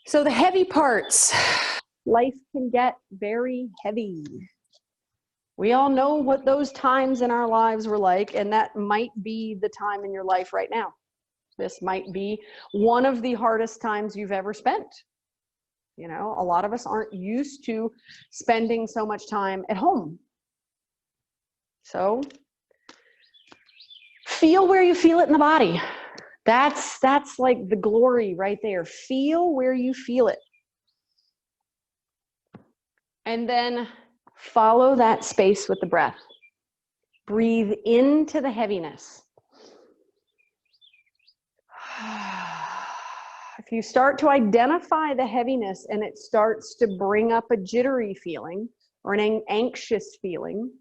So the heavy parts, life can get very heavy. We all know what those times in our lives were like, and that might be the time in your life right now. This might be one of the hardest times you've ever spent. You know, a lot of us aren't used to spending so much time at home. So feel where you feel it in the body. That's like the glory right there. Feel where you feel it. And then follow that space with the breath. Breathe into the heaviness. If you start to identify the heaviness and it starts to bring up a jittery feeling or an anxious feeling,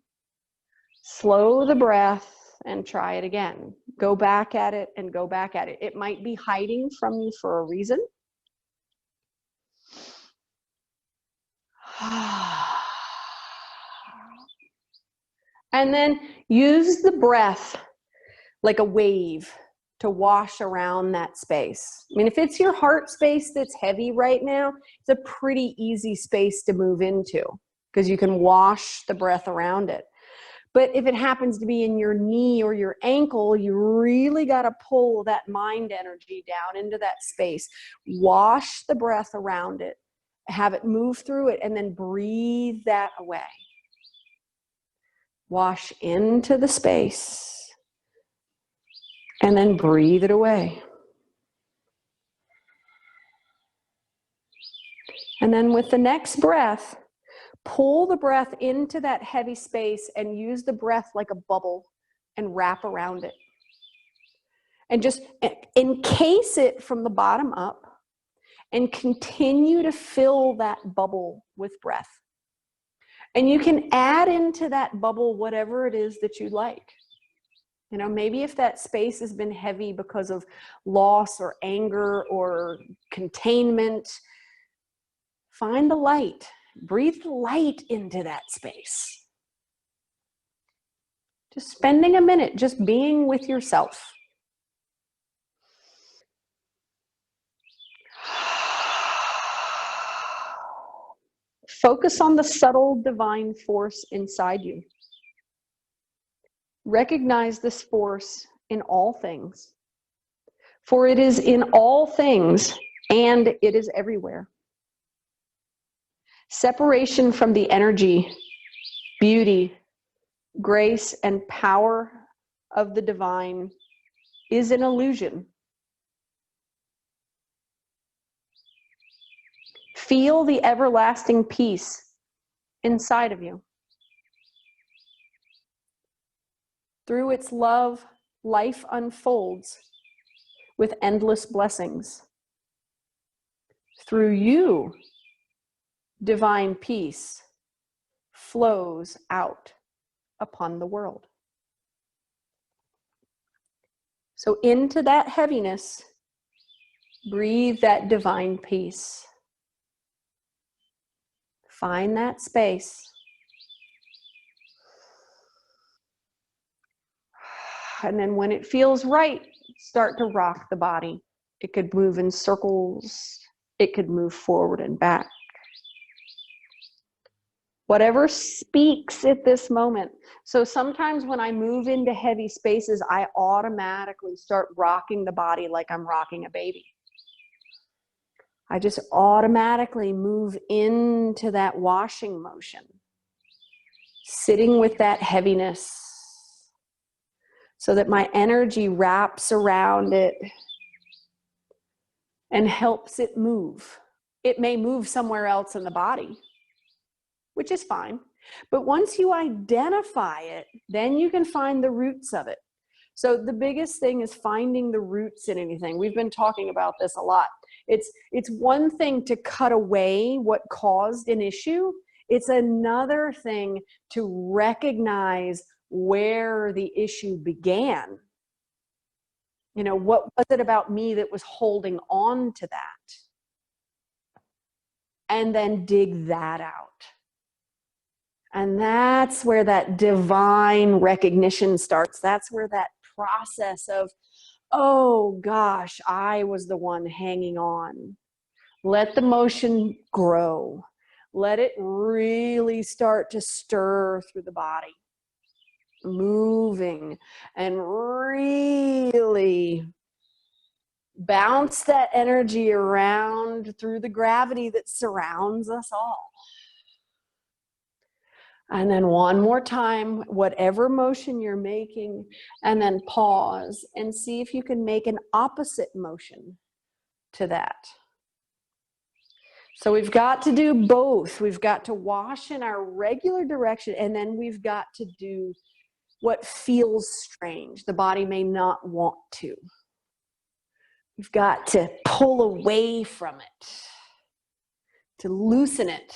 slow the breath and try it again. Go back at it and go back at it. It might be hiding from you for a reason. And then use the breath like a wave to wash around that space. I mean, if it's your heart space that's heavy right now, it's a pretty easy space to move into because you can wash the breath around it. But if it happens to be in your knee or your ankle, you really got to pull that mind energy down into that space. Wash the breath around it, have it move through it, and then breathe that away. Wash into the space and then breathe it away. And then with the next breath, pull the breath into that heavy space and use the breath like a bubble and wrap around it. And just encase it from the bottom up and continue to fill that bubble with breath. And you can add into that bubble whatever it is that you like. You know, maybe if that space has been heavy because of loss or anger or containment, find the light. Breathe the light into that space. Just spending a minute, just being with yourself. Focus on the subtle divine force inside you. Recognize this force in all things, for it is in all things and it is everywhere. Separation from the energy, beauty, grace, and power of the divine is an illusion. Feel the everlasting peace inside of you. Through its love, life unfolds with endless blessings. Through you, divine peace flows out upon the world. So into that heaviness, breathe that divine peace. Find that space. And then when it feels right, start to rock the body. It could move in circles. It could move forward and back. Whatever speaks at this moment. So sometimes when I move into heavy spaces, I automatically start rocking the body like I'm rocking a baby. I just automatically move into that washing motion, sitting with that heaviness so that my energy wraps around it and helps it move. It may move somewhere else in the body, which is fine. But once you identify it, then you can find the roots of it. So the biggest thing is finding the roots in anything. We've been talking about this a lot. It's one thing to cut away what caused an issue. It's another thing to recognize where the issue began. You know, what was it about me that was holding on to that? And then dig that out. And that's where that divine recognition starts. That's where that process of, oh gosh, I was the one hanging on. Let the motion grow. Let it really start to stir through the body, moving, and really bounce that energy around through the gravity that surrounds us all. And then one more time, whatever motion you're making, and then pause and see if you can make an opposite motion to that. So we've got to do both. We've got to wash in our regular direction, and then we've got to do what feels strange. The body may not want to. We've got to pull away from it, to loosen it.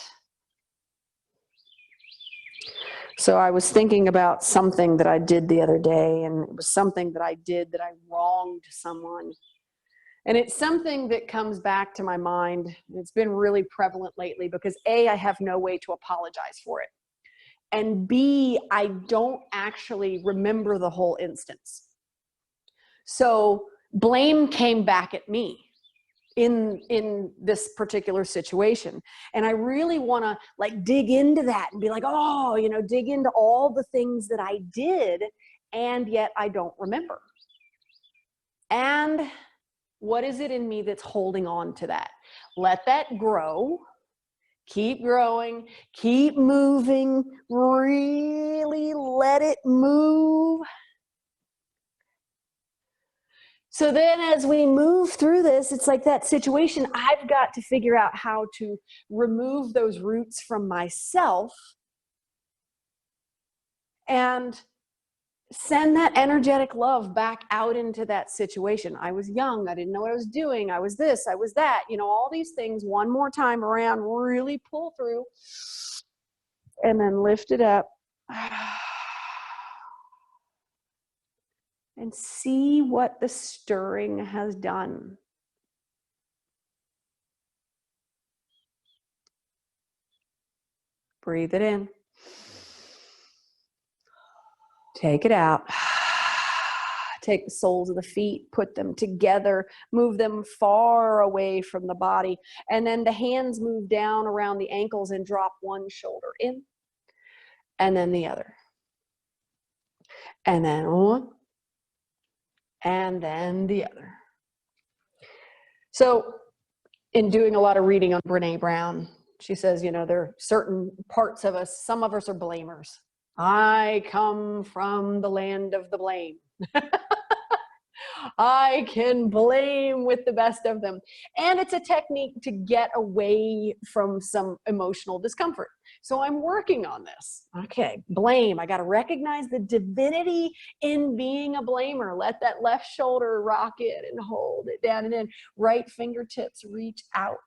So I was thinking about something that I did the other day, and it was something that I did that I wronged someone. And it's something that comes back to my mind. It's been really prevalent lately because A, I have no way to apologize for it. And B, I don't actually remember the whole instance. So blame came back at me in this particular situation. And I really want to like dig into that and be like, oh, you know, dig into all the things that I did, and yet I don't remember. And what is it in me that's holding on to that? Let that grow. Keep growing, keep moving, really let it move. So then as we move through this, it's like that situation, I've got to figure out how to remove those roots from myself and send that energetic love back out into that situation. I was young, I didn't know what I was doing, I was this, I was that, you know, all these things one more time around, really pull through, and then lift it up. And see what the stirring has done. Breathe it in. Take it out. Take the soles of the feet, put them together, move them far away from the body. And then the hands move down around the ankles and drop one shoulder in. And then the other. And then one. And then the other. So in doing a lot of reading on Brene Brown, she says, you know, there are certain parts of us, some of us are blamers. I come from the land of the blame. I can blame with the best of them. And it's a technique to get away from some emotional discomfort. So I'm working on this. Okay, blame. I got to recognize the divinity in being a blamer. Let that left shoulder rock it and hold it down, and then right fingertips reach out.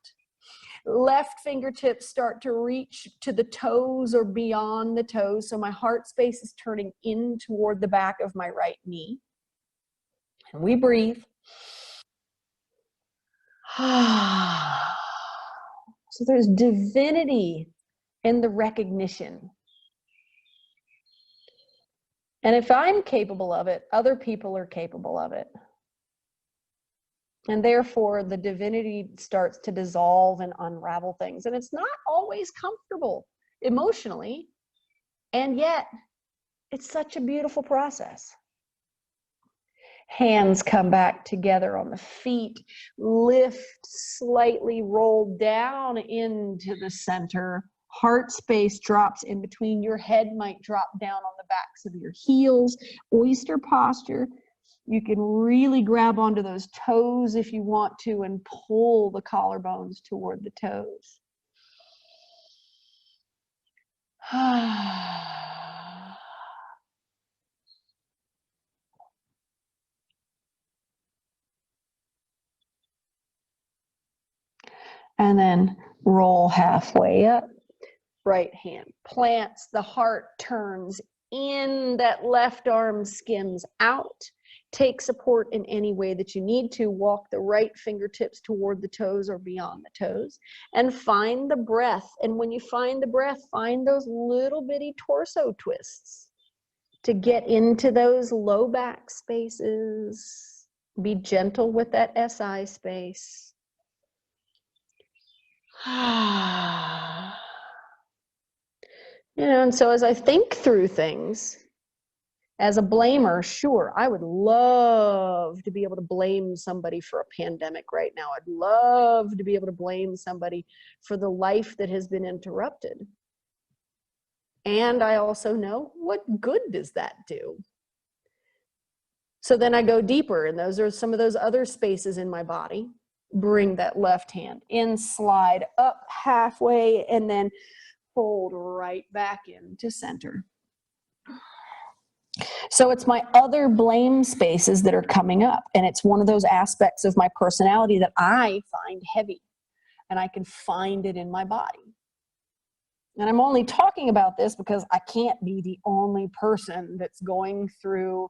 Left fingertips start to reach to the toes or beyond the toes. So my heart space is turning in toward the back of my right knee. And we breathe. So there's divinity in the recognition. And if I'm capable of it, other people are capable of it. And therefore, the divinity starts to dissolve and unravel things. And it's not always comfortable emotionally. And yet, it's such a beautiful process. Hands come back together on the feet, lift, slightly roll down into the center. Heart space drops in between. Your head might drop down on the backs of your heels. Oyster posture. You can really grab onto those toes if you want to and pull the collarbones toward the toes. And then roll halfway up. Right hand plants, the heart turns in, that left arm skims out. Take support in any way that you need to. Walk the right fingertips toward the toes or beyond the toes. And find the breath. And when you find the breath, find those little bitty torso twists to get into those low back spaces. Be gentle with that SI space. And so as I think through things, as a blamer, sure, I would love to be able to blame somebody for a pandemic right now. I'd love to be able to blame somebody for the life that has been interrupted. And I also know, what good does that do? So then I go deeper, and those are some of those other spaces in my body. Bring that left hand in, slide up halfway, and then fold right back into center. So it's my other blame spaces that are coming up, and it's one of those aspects of my personality that I find heavy, and I can find it in my body. And I'm only talking about this because I can't be the only person that's going through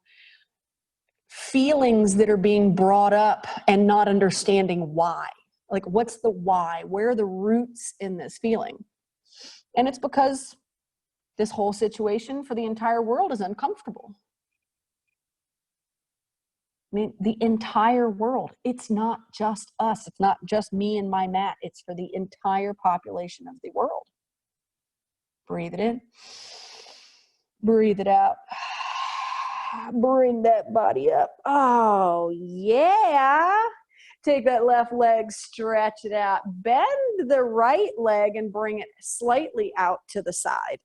feelings that are being brought up and not understanding why. Like, what's the why? Where are the roots in this feeling? And it's because this whole situation for the entire world is uncomfortable. I mean, the entire world. It's not just us. It's not just me and my mat. It's for the entire population of the world. Breathe it in. Breathe it out. Bring that body up. Oh, yeah. Take that left leg, stretch it out. Bend the right leg and bring it slightly out to the side.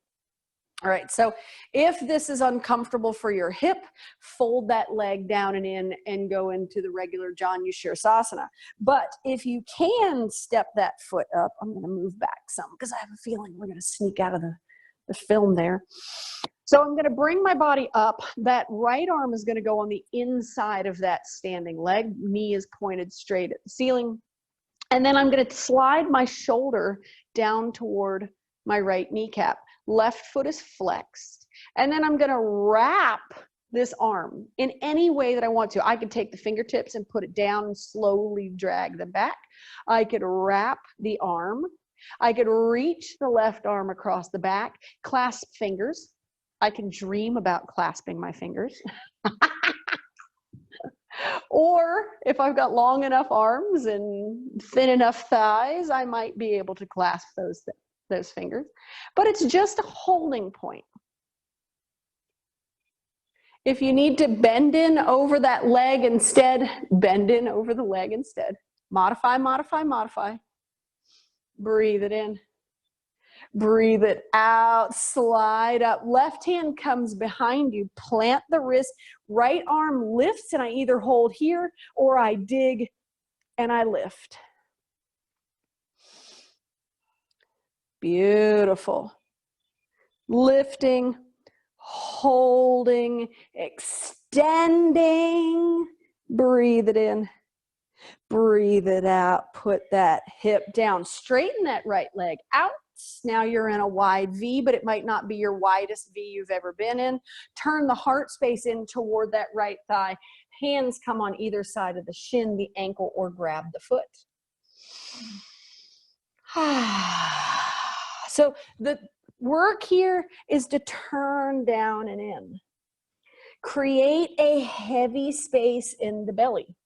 All right, so if this is uncomfortable for your hip, fold that leg down and in and go into the regular Janu Sirsasana. But if you can step that foot up, I'm going to move back some because I have a feeling we're going to sneak out of the film there. So I'm going to bring my body up. That right arm is going to go on the inside of that standing leg. Knee is pointed straight at the ceiling. And then I'm going to slide my shoulder down toward my right kneecap. Left foot is flexed. And then I'm going to wrap this arm in any way that I want to. I could take the fingertips and put it down and slowly drag them back. I could wrap the arm. I could reach the left arm across the back, clasp fingers. I can dream about clasping my fingers. Or if I've got long enough arms and thin enough thighs, I might be able to clasp those fingers. But it's just a holding point. If you need to bend in over that leg instead, bend in over the leg instead. Modify, modify, modify. Breathe it in. Breathe it out, slide up. Left hand comes behind you, plant the wrist, right arm lifts, and I either hold here or I dig and I lift. Beautiful. Lifting, holding, extending. Breathe it in. Breathe it out. Put that hip down. Straighten that right leg out. Now you're in a wide V, but it might not be your widest V you've ever been in. Turn the heart space in toward that right thigh. Hands come on either side of the shin, the ankle, or grab the foot. So the work here is to turn down and in. Create a heavy space in the belly.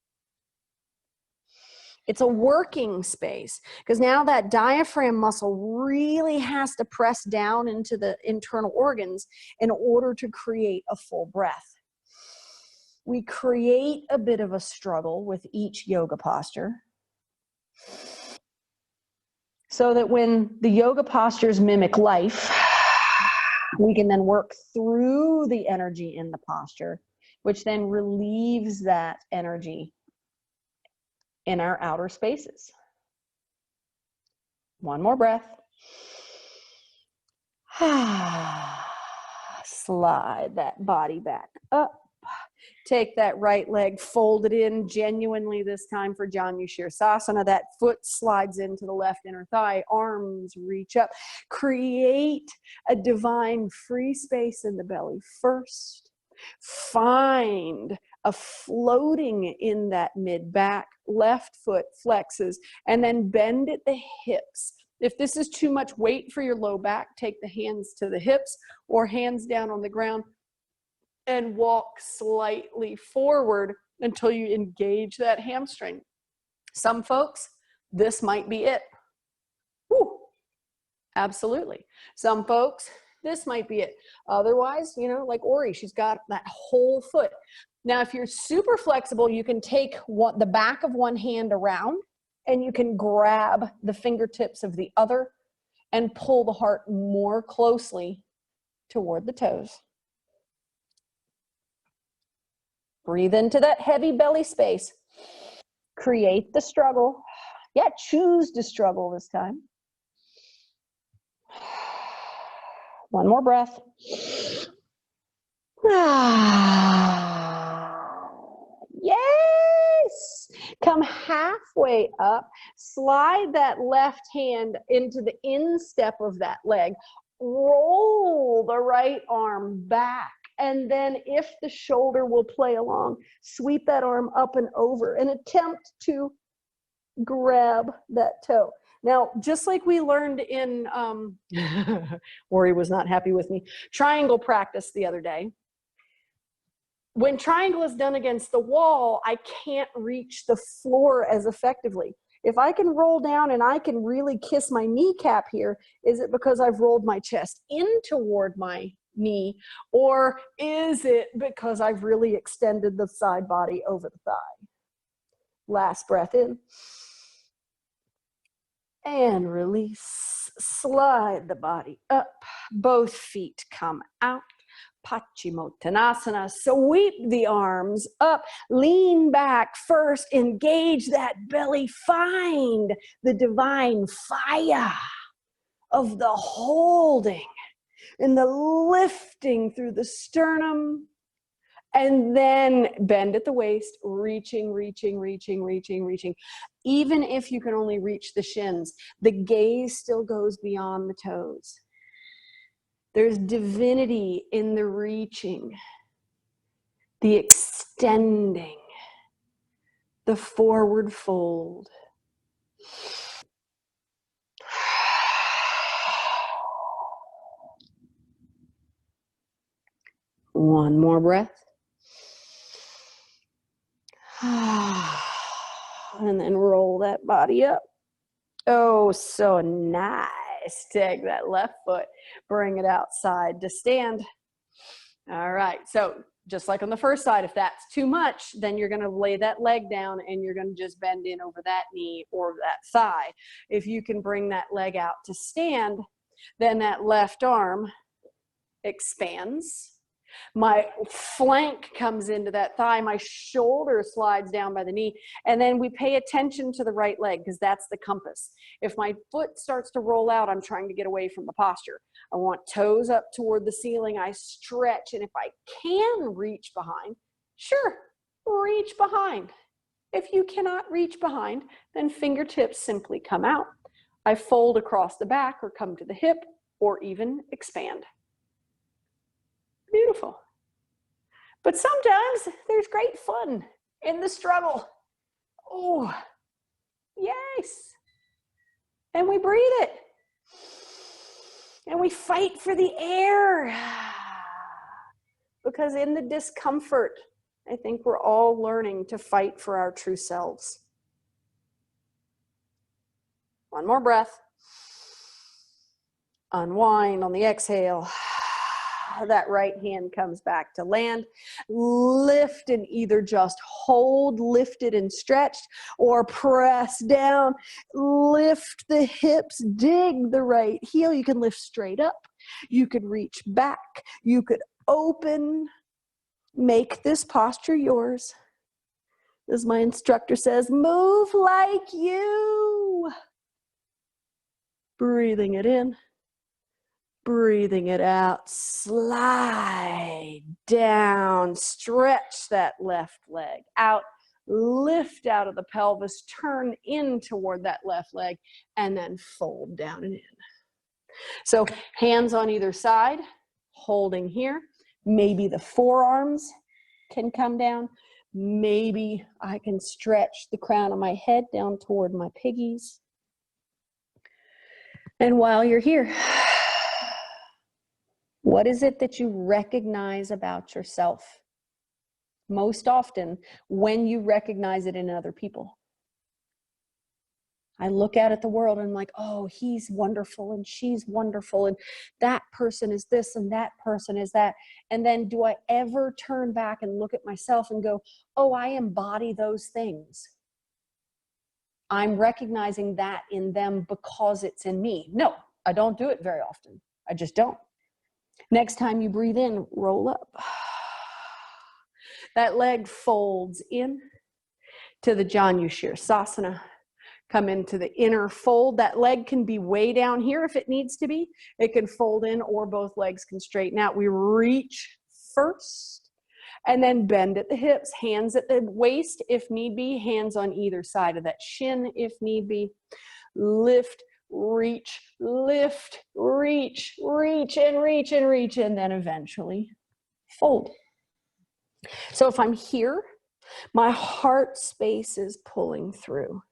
It's a working space because now that diaphragm muscle really has to press down into the internal organs in order to create a full breath. We create a bit of a struggle with each yoga posture so that when the yoga postures mimic life, we can then work through the energy in the posture, which then relieves that energy in our outer spaces. One more breath. Slide that body back up. Take that right leg, fold it in genuinely this time for Janu Sirsasana. That foot slides into the left inner thigh, arms reach up. Create a divine free space in the belly first. Find a floating in that mid-back, left foot flexes, and then bend at the hips. If this is too much weight for your low back, take the hands to the hips or hands down on the ground and walk slightly forward until you engage that hamstring. Some folks, this might be it. Absolutely. Some folks, this might be it. Otherwise, you know, like Ori, she's got that whole foot. Now, if you're super flexible, you can take the back of one hand around and you can grab the fingertips of the other and pull the heart more closely toward the toes. Breathe into that heavy belly space. Create the struggle. Yeah, choose to struggle this time. One more breath. Yes. Come halfway up. Slide that left hand into the instep of that leg. Roll the right arm back. And then if the shoulder will play along, sweep that arm up and over and attempt to grab that toe. Now, just like we learned in, Ori was not happy with me, triangle practice the other day. When triangle is done against the wall, I can't reach the floor as effectively. If I can roll down and I can really kiss my kneecap here, is it because I've rolled my chest in toward my knee, or is it because I've really extended the side body over the thigh? Last breath in. And release. Slide the body up. Both feet come out. Paschimottanasana. Sweep the arms up. Lean back first. Engage that belly. Find the divine fire of the holding and the lifting through the sternum. And then bend at the waist, reaching, reaching, reaching, reaching, reaching. Even if you can only reach the shins, the gaze still goes beyond the toes. There's divinity in the reaching, the extending, the forward fold. One more breath. And then roll that body up. Oh, so nice. Take that left foot, bring it outside to stand. All right, so just like on the first side, if that's too much, then you're gonna lay that leg down and you're gonna just bend in over that knee or that thigh. If you can bring that leg out to stand, then that left arm expands. My flank comes into that thigh, my shoulder slides down by the knee, and then we pay attention to the right leg because that's the compass. If my foot starts to roll out, I'm trying to get away from the posture. I want toes up toward the ceiling, I stretch, and if I can reach behind, sure, reach behind. If you cannot reach behind, then fingertips simply come out. I fold across the back or come to the hip or even expand. Beautiful. But sometimes there's great fun in the struggle. Oh, yes. And we breathe it. And we fight for the air. Because in the discomfort, I think we're all learning to fight for our true selves. One more breath. Unwind on the exhale. That right hand comes back to land. Lift and either just hold, lifted and stretched, or press down. Lift the hips, dig the right heel. You can lift straight up. You could reach back. You could open. Make this posture yours. As my instructor says, move like you. Breathing it in. Breathing it out, slide down, stretch that left leg out, lift out of the pelvis, turn in toward that left leg, and then fold down and in. So hands on either side, holding here. Maybe the forearms can come down. Maybe I can stretch the crown of my head down toward my piggies. And while you're here, what is it that you recognize about yourself most often when you recognize it in other people? I look out at the world and I'm like, oh, he's wonderful and she's wonderful and that person is this and that person is that. And then do I ever turn back and look at myself and go, oh, I embody those things. I'm recognizing that in them because it's in me. No, I don't do it very often. I just don't. Next time you breathe in, roll up. That leg folds in to the Janushirasana. Come into the inner fold. That leg can be way down here if it needs to be. It can fold in or both legs can straighten out. We reach first and then bend at the hips, hands at the waist if need be, hands on either side of that shin if need be. Lift, reach, lift, reach, reach, and reach, and reach, and then eventually fold. So if I'm here, my heart space is pulling through.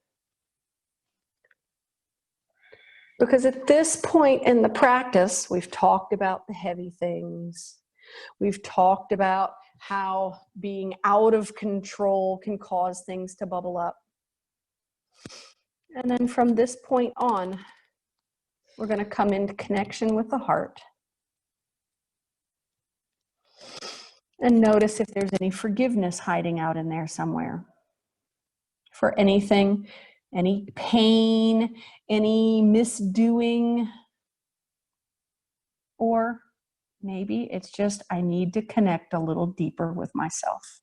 Because at this point in the practice, we've talked about the heavy things. We've talked about how being out of control can cause things to bubble up. And then from this point on, we're going to come into connection with the heart. And notice if there's any forgiveness hiding out in there somewhere. For anything, any pain, any misdoing, or maybe it's just I need to connect a little deeper with myself.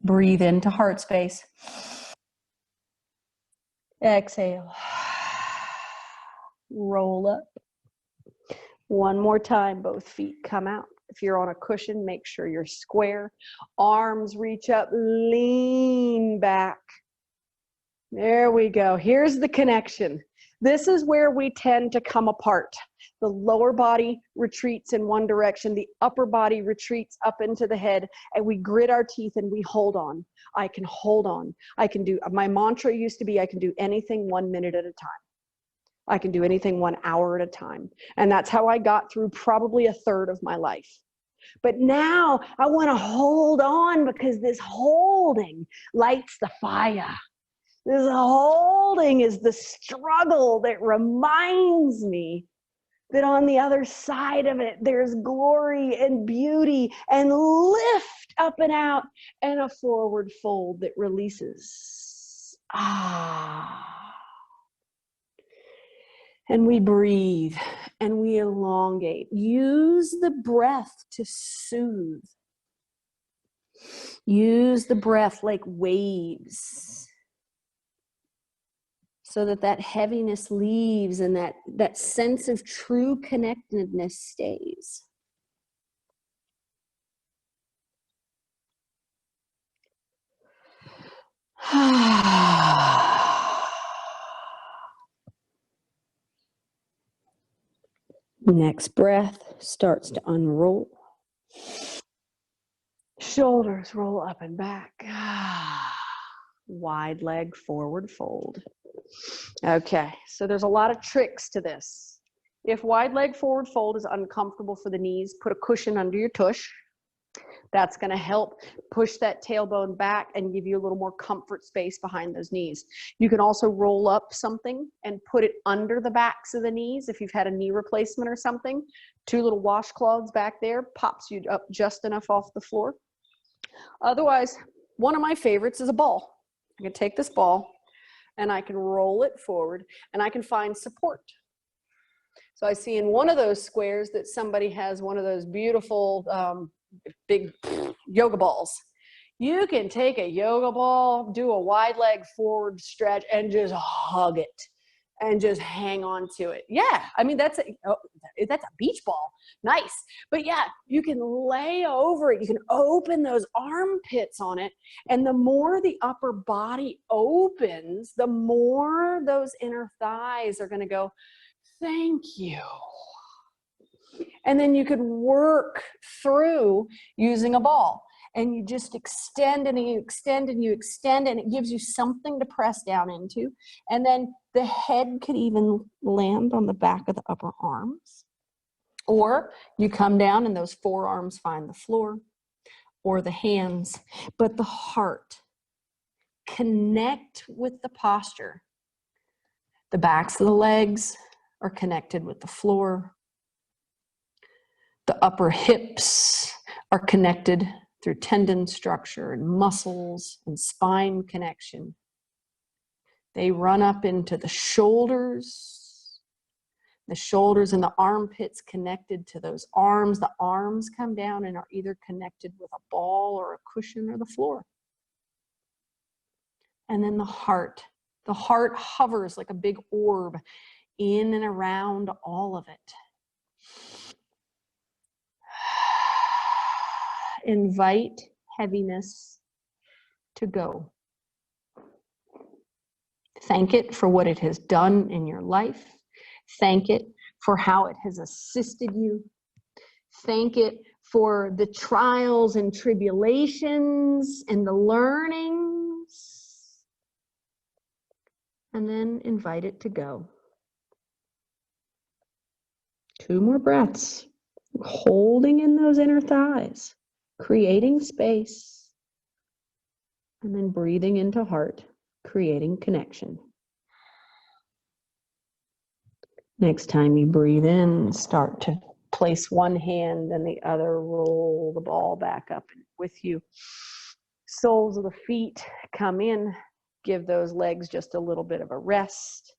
Breathe into heart space. Exhale. Roll up. One more time, both feet come out. If you're on a cushion, make sure you're square. Arms reach up, lean back. There we go. Here's the connection. This is where we tend to come apart. The lower body retreats in one direction. The upper body retreats up into the head, and we grit our teeth and we hold on. I can hold on. I can do, my mantra used to be, I can do anything 1 minute at a time. I can do anything 1 hour at a time. And that's how I got through probably a third of my life. But now I want to hold on because this holding lights the fire. This holding is the struggle that reminds me that on the other side of it, there's glory and beauty and lift up and out and a forward fold that releases. And we breathe and we elongate. Use the breath to soothe. Use the breath like waves so that that heaviness leaves and that sense of true connectedness stays. Next breath starts to unroll. Shoulders roll up and back. Wide leg forward fold. Okay, so there's a lot of tricks to this. If wide leg forward fold is uncomfortable for the knees, put a cushion under your tush. That's going to help push that tailbone back and give you a little more comfort space behind those knees. You can also roll up something and put it under the backs of the knees if you've had a knee replacement or something. 2 little washcloths back there pops you up just enough off the floor. Otherwise, one of my favorites is a ball. I can take this ball and I can roll it forward and I can find support. So I see in one of those squares that somebody has one of those beautiful big yoga balls. You can take a yoga ball, do a wide leg forward stretch and just hug it and just hang on to it. Yeah, I mean, that's a beach ball. Nice. But yeah, you can lay over it. You can open those armpits on it. And the more the upper body opens, the more those inner thighs are going to go, thank you. And then you could work through using a ball. And you just extend and you extend and you extend, and it gives you something to press down into. And then the head could even land on the back of the upper arms. Or you come down and those forearms find the floor, or the hands. But the heart Connect with the posture. The backs of the legs are connected with the floor. The upper hips are connected through tendon structure and muscles and spine connection. They run up into the shoulders and the armpits connected to those arms. The arms come down and are either connected with a ball or a cushion or the floor. And then the heart. The heart hovers like a big orb in and around all of it. Invite heaviness to go. Thank it for what it has done in your life. Thank it for how it has assisted you. Thank it for the trials and tribulations and the learnings. And then invite it to go. 2 more breaths. Holding in those inner thighs. Creating space. And then breathing into heart. Creating connection. Next time you breathe in, start to place one hand and the other, roll the ball back up with you. Soles of the feet come in, give those legs just a little bit of a rest.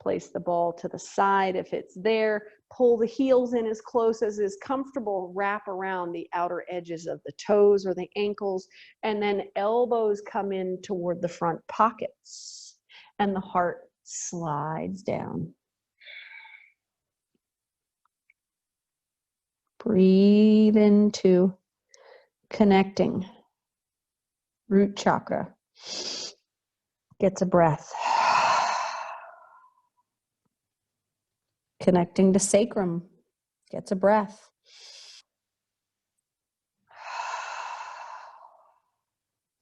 Place the ball to the side if it's there. Pull the heels in as close as is comfortable. Wrap around the outer edges of the toes or the ankles. And then elbows come in toward the front pockets. And the heart slides down. Breathe into connecting. Root chakra gets a breath. Connecting to sacrum gets a breath.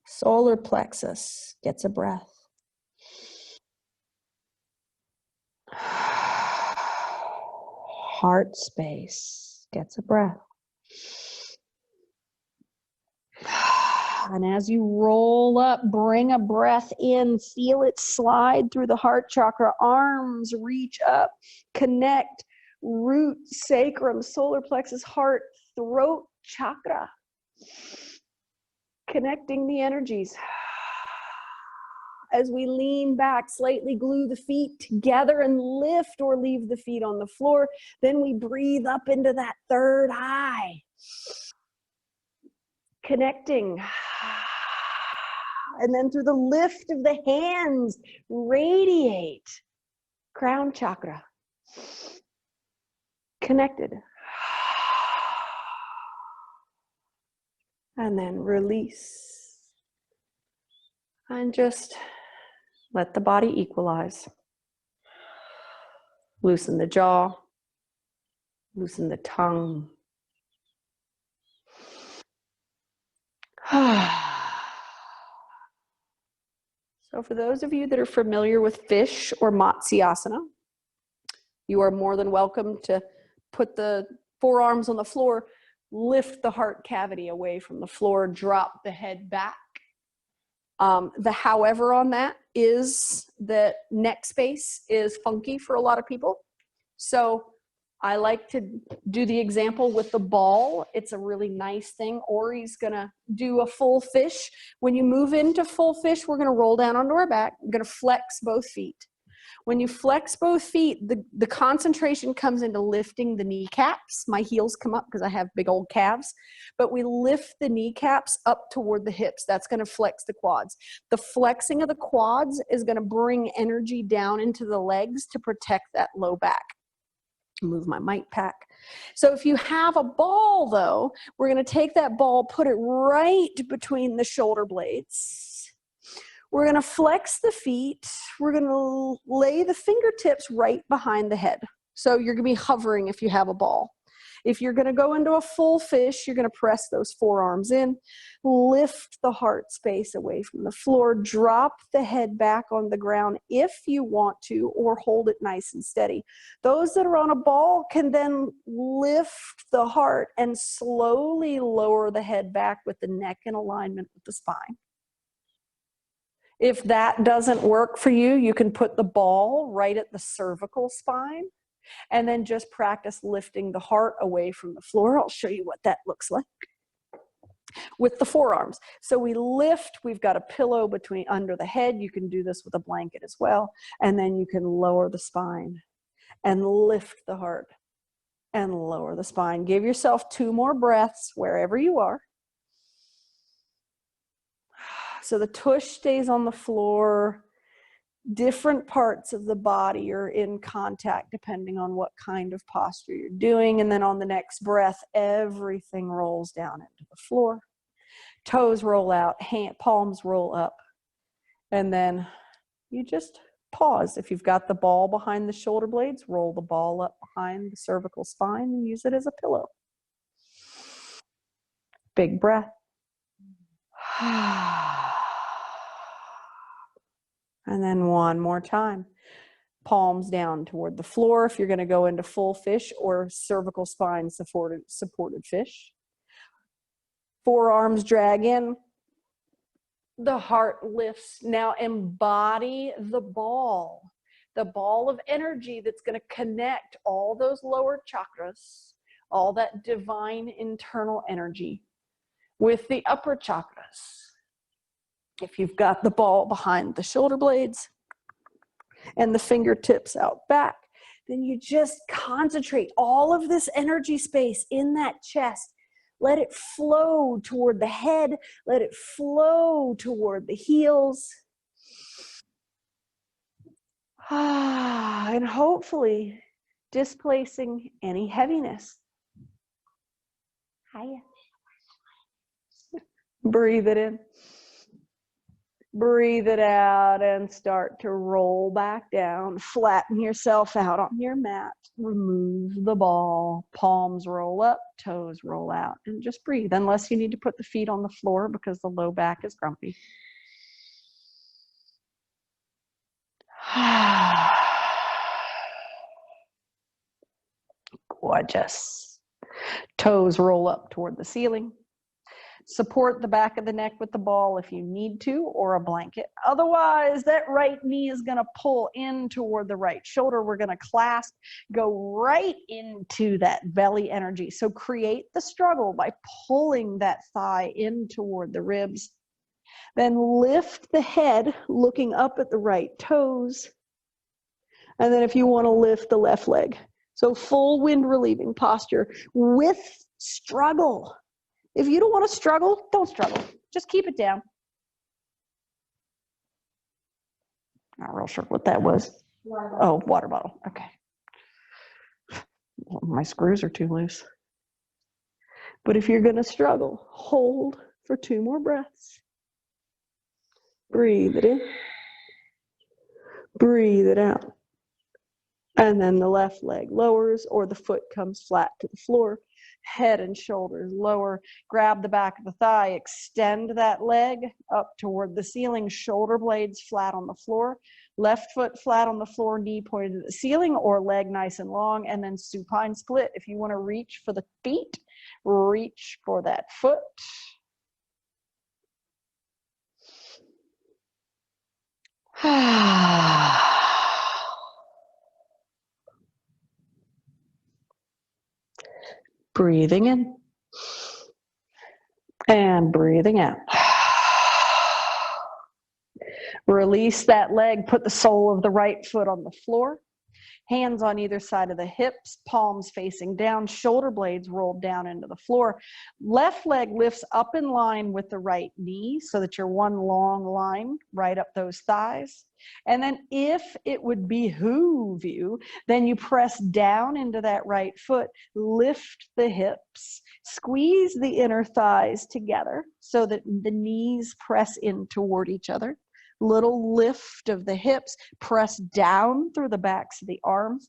Solar plexus gets a breath. Heart space gets a breath. And as you roll up, bring a breath in, feel it slide through the heart chakra, arms reach up, connect, root, sacrum, solar plexus, heart, throat chakra. Connecting the energies. As we lean back, slightly glue the feet together and lift or leave the feet on the floor. Then we breathe up into that third eye. Connecting. And then through the lift of the hands, radiate. Crown chakra. Connected. And then release. And just let the body equalize. Loosen the jaw. Loosen the tongue. So for those of you that are familiar with fish or Matsyasana, you are more than welcome to put the forearms on the floor, lift the heart cavity away from the floor, drop the head back. The however on that is that neck space is funky for a lot of people. So I like to do the example with the ball. It's a really nice thing. Ori's gonna do a full fish. When you move into full fish, we're gonna roll down onto our back. We're gonna flex both feet. When you flex both feet, the concentration comes into lifting the kneecaps. My heels come up because I have big old calves, but we lift the kneecaps up toward the hips. That's going to flex the quads. The flexing of the quads is going to bring energy down into the legs to protect that low back. Move my mic pack. So if you have a ball though, we're going to take that ball, put it right between the shoulder blades. We're going to flex the feet. We're going to lay the fingertips right behind the head. So you're going to be hovering if you have a ball. If you're going to go into a full fish, you're going to press those forearms in, lift the heart space away from the floor, drop the head back on the ground if you want to, or hold it nice and steady. Those that are on a ball can then lift the heart and slowly lower the head back with the neck in alignment with the spine. If that doesn't work for you, you can put the ball right at the cervical spine and then just practice lifting the heart away from the floor. I'll show you what that looks like with the forearms. So we lift, we've got a pillow between under the head. You can do this with a blanket as well. And then you can lower the spine and lift the heart and lower the spine. Give yourself 2 more breaths wherever you are. So the tush stays on the floor. Different parts of the body are in contact depending on what kind of posture you're doing. And then on the next breath, everything rolls down into the floor. Toes roll out, palms roll up. And then you just pause. If you've got the ball behind the shoulder blades, roll the ball up behind the cervical spine and use it as a pillow. Big breath. And then one more time. Palms down toward the floor if you're going to go into full fish or cervical spine supported fish. Forearms drag in. The heart lifts. Now embody the ball of energy that's going to connect all those lower chakras, all that divine internal energy with the upper chakras. If you've got the ball behind the shoulder blades and the fingertips out back, then you just concentrate all of this energy space in that chest. Let it flow toward the head. Let it flow toward the heels. And hopefully displacing any heaviness. Hiya. Breathe it in. Breathe it out and start to roll back down. Flatten yourself out on your mat. Remove the ball. Palms roll up, toes roll out, and just breathe. Unless you need to put the feet on the floor because the low back is grumpy. Gorgeous. Toes roll up toward the ceiling. Support the back of the neck with the ball if you need to, or a blanket. Otherwise, that right knee is going to pull in toward the right shoulder. We're going to clasp, go right into that belly energy. So create the struggle by pulling that thigh in toward the ribs. Then lift the head, looking up at the right toes. And then if you want to lift the left leg. So full wind relieving posture with struggle. If you don't want to struggle, don't struggle. Just keep it down. Not real sure what that was. Oh, water bottle. Okay. Well, my screws are too loose. But if you're going to struggle, hold for 2 more breaths. Breathe it in. Breathe it out. And then the left leg lowers or the foot comes flat to the floor. Head and shoulders lower. Grab the back of the thigh. Extend that leg up toward the ceiling. Shoulder blades flat on the floor. Left foot flat on the floor, knee pointed at the ceiling, or leg nice and long. And then supine split. If you want to reach for the feet, reach for that foot. Breathing in and breathing out. Release that leg, put the sole of the right foot on the floor. Hands on either side of the hips, palms facing down, shoulder blades rolled down into the floor. Left leg lifts up in line with the right knee so that you're one long line right up those thighs. And then if it would behoove you, then you press down into that right foot, lift the hips, squeeze the inner thighs together so that the knees press in toward each other. Little lift of the hips, press down through the backs of the arms.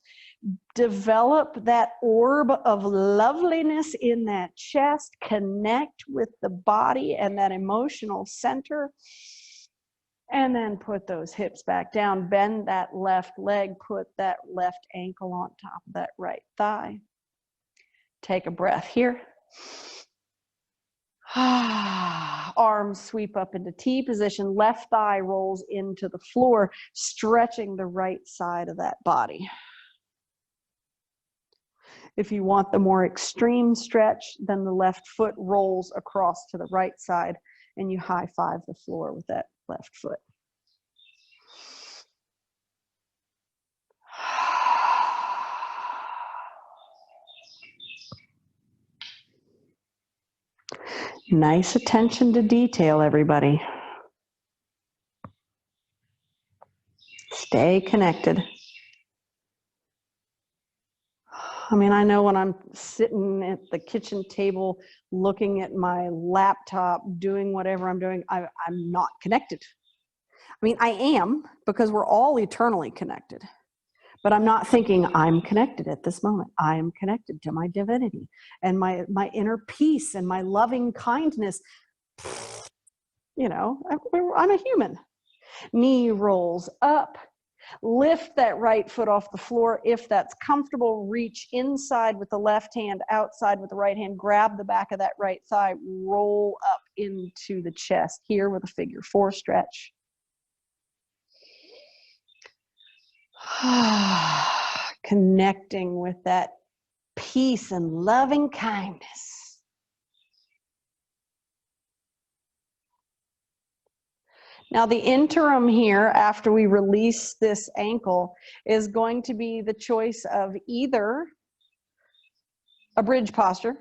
Develop that orb of loveliness in that chest. Connect with the body and that emotional center. And then put those hips back down. Bend that left leg. Put that left ankle on top of that right thigh. Take a breath here. Arms sweep up into T position. Left thigh rolls into the floor, stretching the right side of that body. If you want the more extreme stretch, then the left foot rolls across to the right side and you high five the floor with that left foot. Nice attention to detail, everybody. Stay connected. I mean, I know when I'm sitting at the kitchen table, looking at my laptop, doing whatever I'm doing, I'm not connected. I mean, I am, because we're all eternally connected. But I'm not thinking I'm connected at this moment. I am connected to my divinity and my inner peace and my loving kindness. You know, I'm a human. Knee rolls up. Lift that right foot off the floor. If that's comfortable, reach inside with the left hand, outside with the right hand. Grab the back of that right thigh. Roll up into the chest here with a figure 4 stretch. Connecting with that peace and loving kindness. Now the interim here, after we release this ankle, is going to be the choice of either a bridge posture,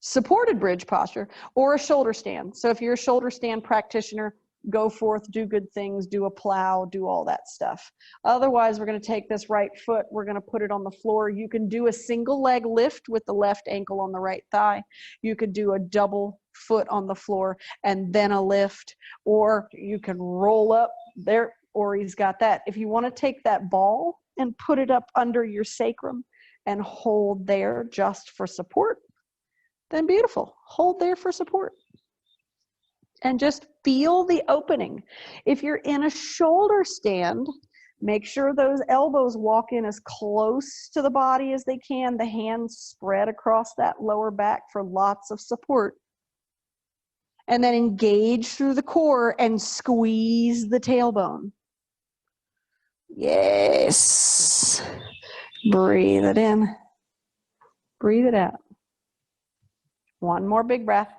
supported bridge posture, or a shoulder stand. So if you're a shoulder stand practitioner, go forth, do good things, do a plow, do all that stuff. Otherwise, we're going to take this right foot, we're going to put it on the floor. You can do a single leg lift with the left ankle on the right thigh. You could do a double foot on the floor and then a lift, or you can roll up there, or he's got that. If you want to take that ball and put it up under your sacrum and hold there just for support, then beautiful. Hold there for support. And just feel the opening. If you're in a shoulder stand, make sure those elbows walk in as close to the body as they can. The hands spread across that lower back for lots of support. And then engage through the core and squeeze the tailbone. Yes. Breathe it in. Breathe it out. One more big breath.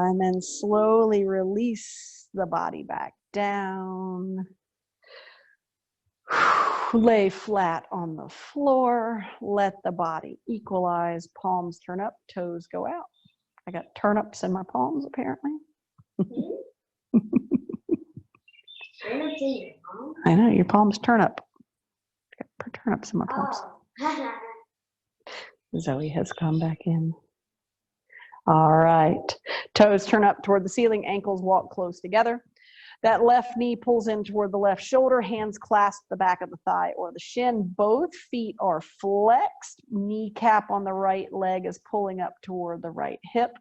And then slowly release the body back down. Lay flat on the floor. Let the body equalize. Palms turn up, toes go out. I got turnips in my palms, apparently. I know, your palms turn up. I got turnips in my palms. Zoe has come back in. All right. Toes turn up toward the ceiling, ankles walk close together. That left knee pulls in toward the left shoulder, hands clasp the back of the thigh or the shin. Both feet are flexed. Kneecap on the right leg is pulling up toward the right hip.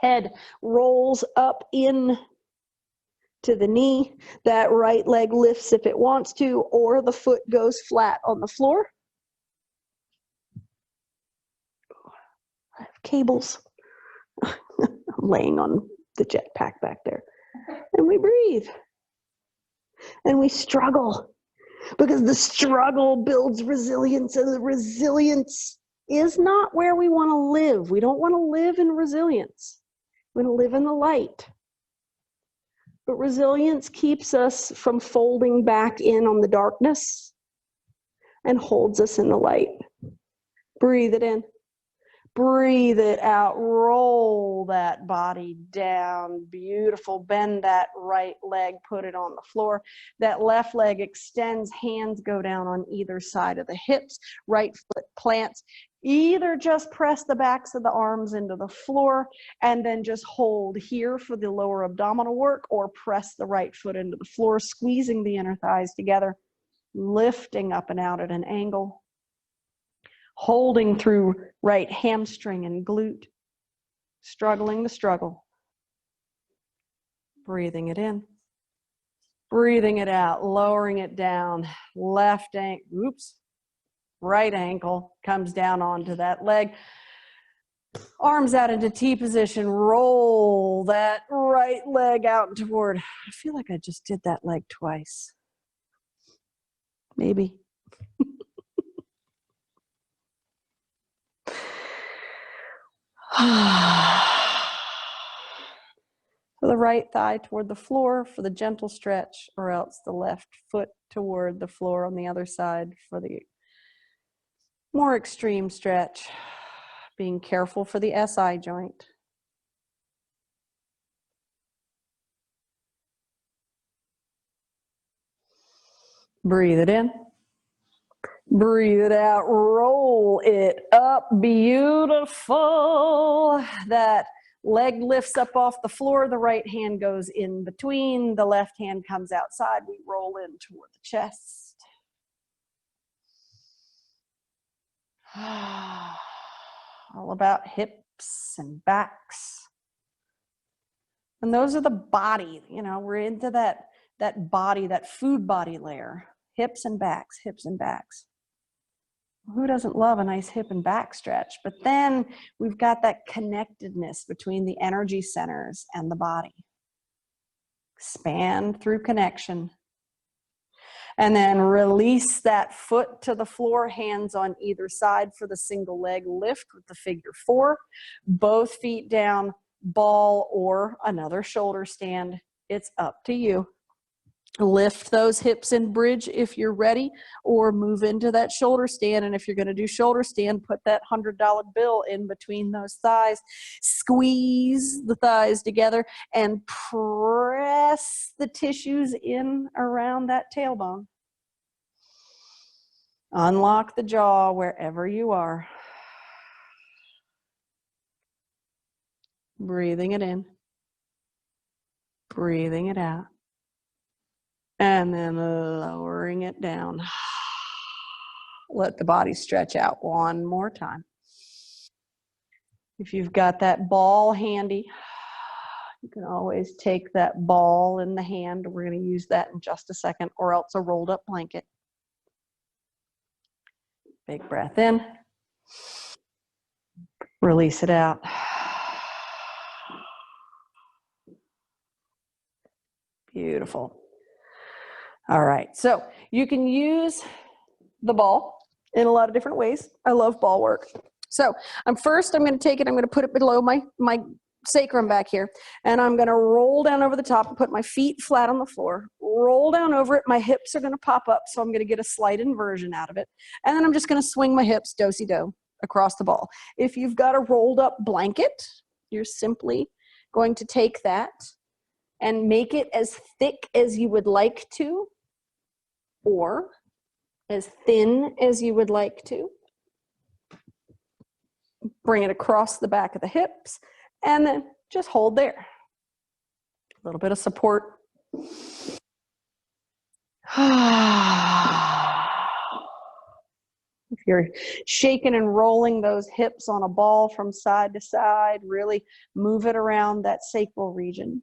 Head rolls up in to the knee. That right leg lifts if it wants to, or the foot goes flat on the floor. I have cables. I'm laying on the jetpack back there. And we breathe. And we struggle. Because the struggle builds resilience, and the resilience is not where we want to live. We don't want to live in resilience. We want to live in the light. But resilience keeps us from folding back in on the darkness and holds us in the light. Breathe it in. Breathe it out. Roll that body down. Beautiful. Bend that right leg. Put it on the floor. That left leg extends. Hands go down on either side of the hips. Right foot plants. Either just press the backs of the arms into the floor and then just hold here for the lower abdominal work, or press the right foot into the floor, squeezing the inner thighs together, lifting up and out at an angle. Holding through right hamstring and glute, struggling the struggle. Breathing it in, breathing it out, lowering it down. Left ankle, oops, right ankle comes down onto that leg. Arms out into T position, roll that right leg out toward, I feel like I just did that leg twice. Maybe. For the right thigh toward the floor for the gentle stretch, or else the left foot toward the floor on the other side for the more extreme stretch. Being careful for the SI joint. Breathe it in. Breathe it out. Roll it up. Beautiful. That leg lifts up off the floor. The right hand goes in between. The left hand comes outside. We roll in toward the chest. All about hips and backs. And those are the body, you know, we're into that body, that food body layer. Hips and backs, hips and backs. Who doesn't love a nice hip and back stretch? But then we've got that connectedness between the energy centers and the body. Expand through connection. And then release that foot to the floor, hands on either side for the single leg lift with the figure 4. Both feet down, ball or another shoulder stand. It's up to you. Lift those hips and bridge if you're ready, or move into that shoulder stand. And if you're going to do shoulder stand, put that $100 bill in between those thighs. Squeeze the thighs together and press the tissues in around that tailbone. Unlock the jaw wherever you are. Breathing it in. Breathing it out. And then lowering it down. Let the body stretch out one more time. If you've got that ball handy, you can always take that ball in the hand. We're going to use that in just a second, or else a rolled up blanket. Big breath in. Release it out. Beautiful. All right, so you can use the ball in a lot of different ways. I love ball work. So I'm going to take it, I'm going to put it below my sacrum back here, and I'm going to roll down over the top and put my feet flat on the floor, roll down over it. My hips are going to pop up, so I'm going to get a slight inversion out of it, and then I'm just going to swing my hips do-si-do across the ball. If you've got a rolled up blanket, you're simply going to take that and make it as thick as you would like to, or as thin as you would like to. Bring it across the back of the hips, and then just hold there. A little bit of support. If you're shaking and rolling those hips on a ball from side to side, really move it around that sacral region.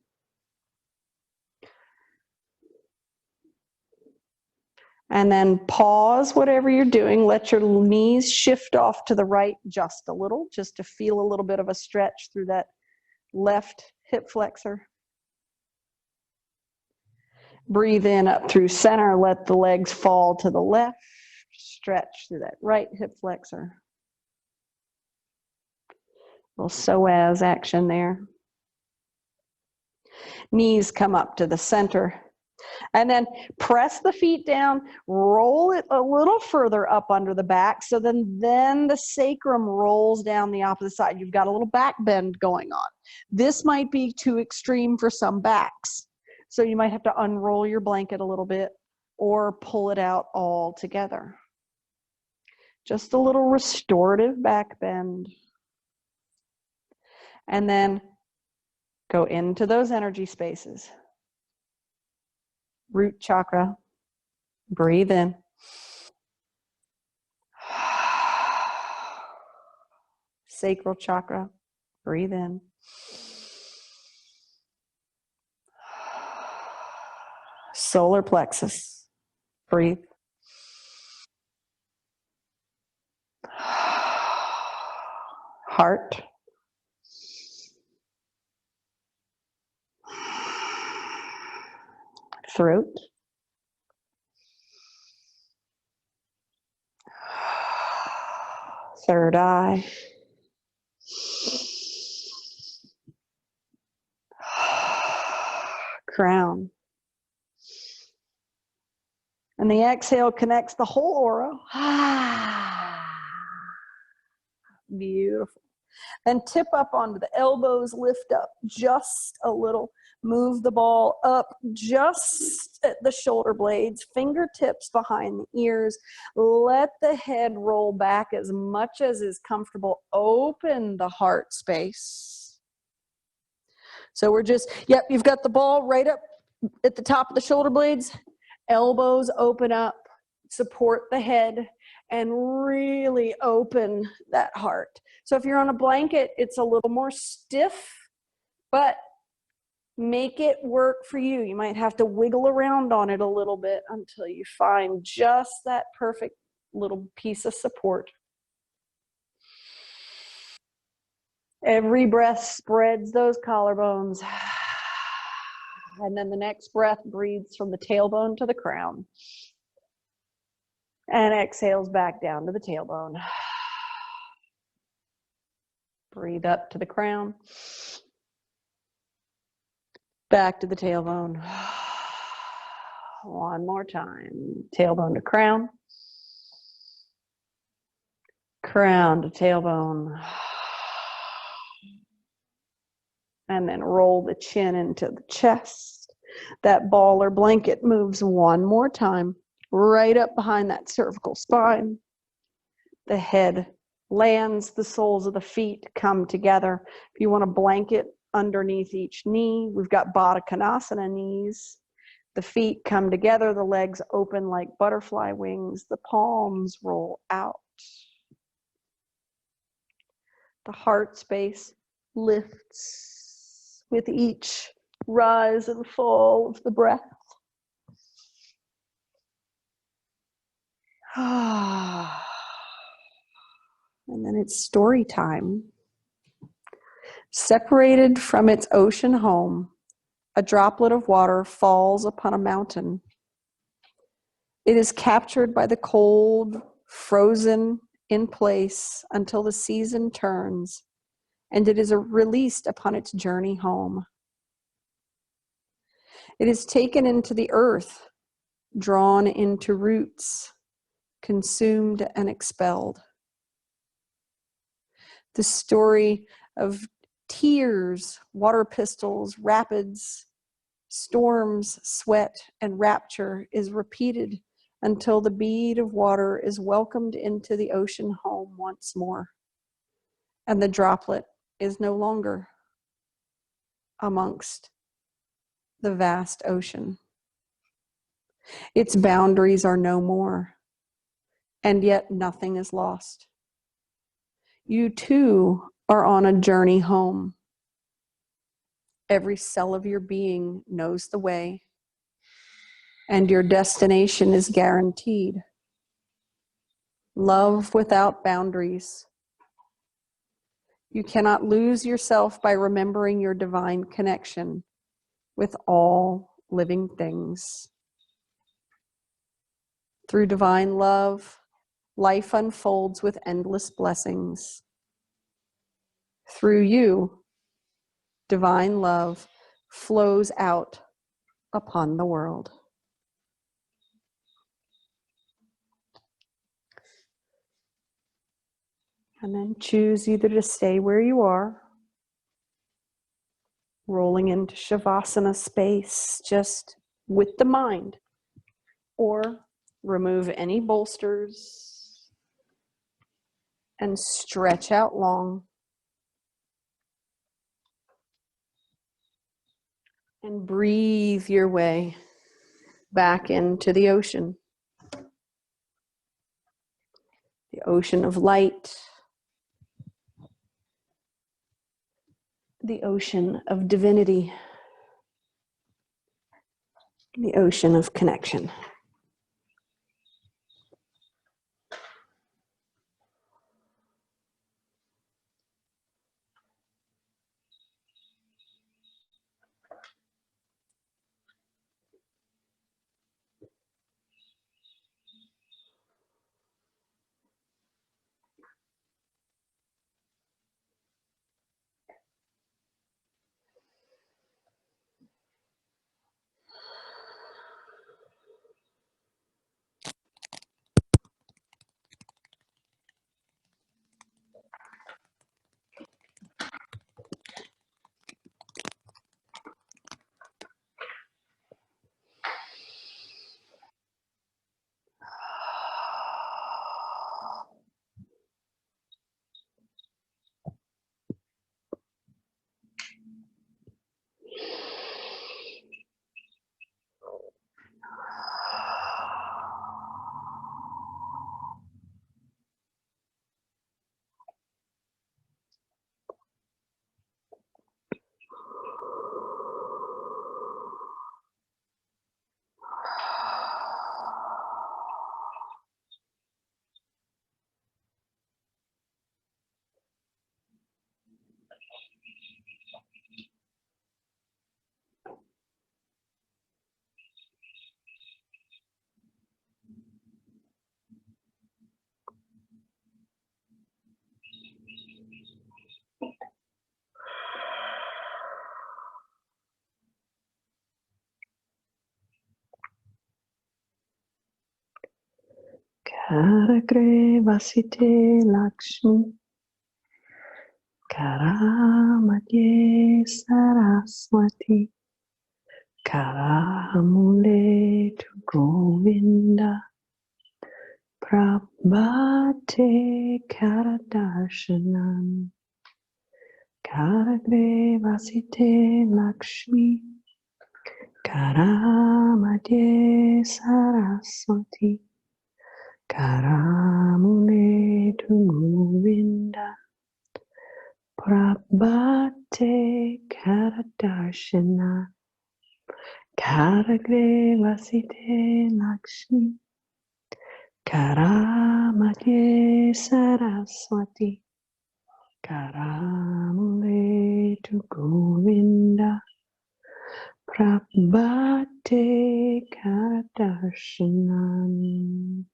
And then pause whatever you're doing. Let your knees shift off to the right just a little, just to feel a little bit of a stretch through that left hip flexor. Breathe in up through center. Let the legs fall to the left. Stretch through that right hip flexor. A little psoas action there. Knees come up to the center. And then press the feet down, roll it a little further up under the back, so then the sacrum rolls down the opposite side. You've got a little back bend going on. This might be too extreme for some backs, so you might have to unroll your blanket a little bit or pull it out all together. Just a little restorative back bend. And then go into those energy spaces. Root chakra, breathe in. Sacral chakra, breathe in. Solar plexus, breathe. heart, throat, third eye, crown. And the exhale connects the whole aura. Beautiful. Then tip up onto the elbows, lift up just a little. Move the ball up just at the shoulder blades, fingertips behind the ears. Let the head roll back as much as is comfortable. Open the heart space. So we're just, yep, you've got the ball right up at the top of the shoulder blades. Elbows open up, support the head, and really open that heart. So if you're on a blanket, it's a little more stiff, but make it work for you. You might have to wiggle around on it a little bit until you find just that perfect little piece of support. Every breath spreads those collarbones. And then the next breath breathes from the tailbone to the crown. And exhales back down to the tailbone. Breathe up to the crown. Back to the tailbone. One more time. Tailbone to crown. Crown to tailbone. And then roll the chin into the chest. That ball or blanket moves one more time, right up behind that cervical spine. The head lands, the soles of the feet come together. If you want a blanket underneath each knee, we've got Baddha Konasana knees. The feet come together, the legs open like butterfly wings, the palms roll out. The heart space lifts with each rise and fall of the breath. And then it's story time. Separated from its ocean home, a droplet of water falls upon a mountain. It is captured by the cold, frozen in place until the season turns, and it is released upon its journey home. It is taken into the earth, drawn into roots, consumed and expelled. The story of tears, water pistols, rapids, storms, sweat, and rapture is repeated until the bead of water is welcomed into the ocean home once more, and the droplet is no longer amongst the vast ocean. Its boundaries are no more, and yet nothing is lost. You too are on a journey home. Every cell of your being knows the way, and your destination is guaranteed. Love without boundaries. You cannot lose yourself by remembering your divine connection with all living things. Through divine love, life unfolds with endless blessings. Through you, divine love flows out upon the world. And then choose either to stay where you are, rolling into Shavasana space just with the mind, or remove any bolsters and stretch out long. And breathe your way back into the ocean of light, the ocean of divinity, the ocean of connection. Karagre Vasite Lakshmi Karamadye Saraswati Karamule to Govinda Prabhate Karadarshanam Karagre Vasite Lakshmi Karamadye Saraswati Karamule to Govinda Prabhate Karadarshana Karagre Vasite Lakshmi Karamadye Saraswati Karamule to Govinda Prabhate Karadarshana.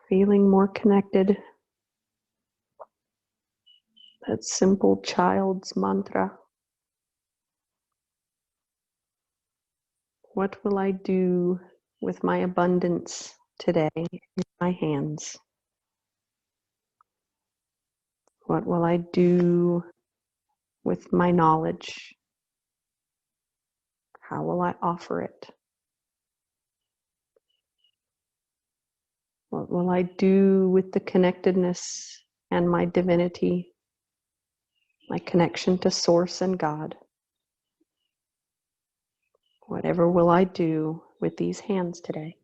Feeling more connected. That simple child's mantra. What will I do with my abundance today in my hands? What will I do with my knowledge? How will I offer it? What will I do with the connectedness and my divinity, my connection to Source and God? Whatever will I do with these hands today?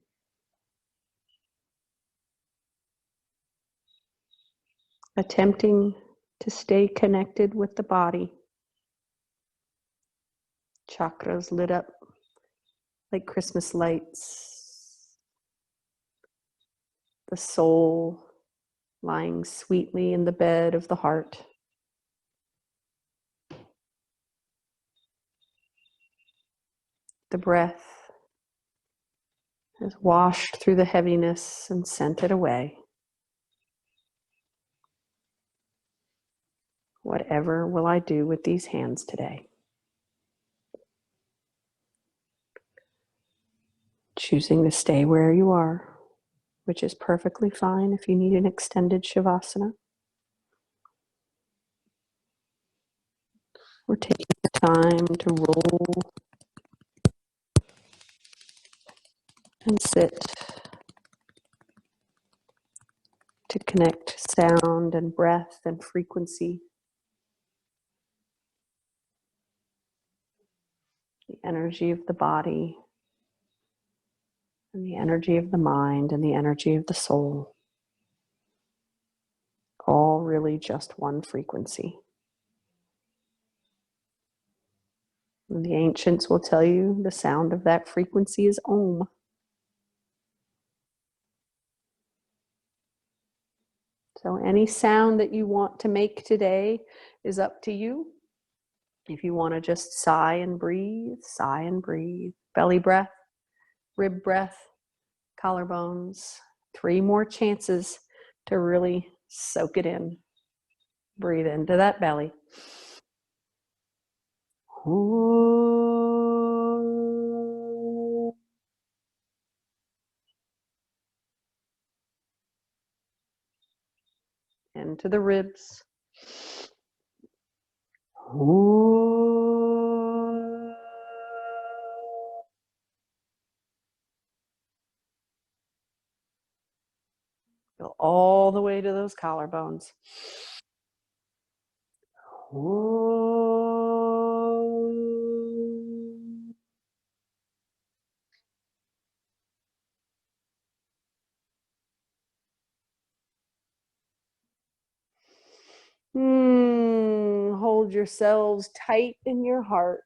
Attempting to stay connected with the body. Chakras lit up like Christmas lights. The soul lying sweetly in the bed of the heart. The breath has washed through the heaviness and sent it away. Whatever will I do with these hands today? Choosing to stay where you are, which is perfectly fine if you need an extended Shavasana. We're taking the time to roll and sit, to connect sound and breath and frequency, the energy of the body, and the energy of the mind, and the energy of the soul. All really just one frequency. And the ancients will tell you the sound of that frequency is Om. So any sound that you want to make today is up to you. If you want to just sigh and breathe, sigh and breathe. Belly breath, rib breath, collarbones. 3 more chances to really soak it in. Breathe into that belly. Into the ribs. Go all the way to those collarbones. Hold yourselves tight in your heart.